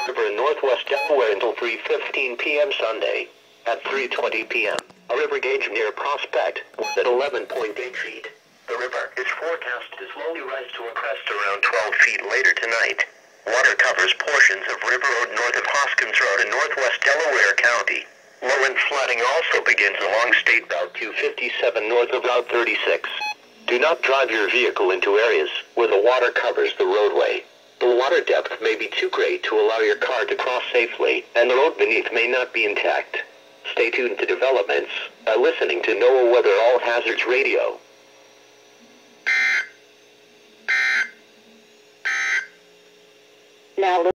river in northwest Delaware until 3:15 p.m. Sunday. At 3:20 p.m., a river gauge near Prospect was at 11.8 feet. The river is forecast to slowly rise to a crest around 12 feet later tonight. Water covers portions of River Road north of Hoskins Road in northwest Delaware County. Low-end flooding also begins along State Route 257 north of Route 36. Do not drive your vehicle into areas where the water covers the roadway. The water depth may be too great to allow your car to cross safely, and the road beneath may not be intact. Stay tuned to developments by listening to NOAA Weather All Hazards Radio. Now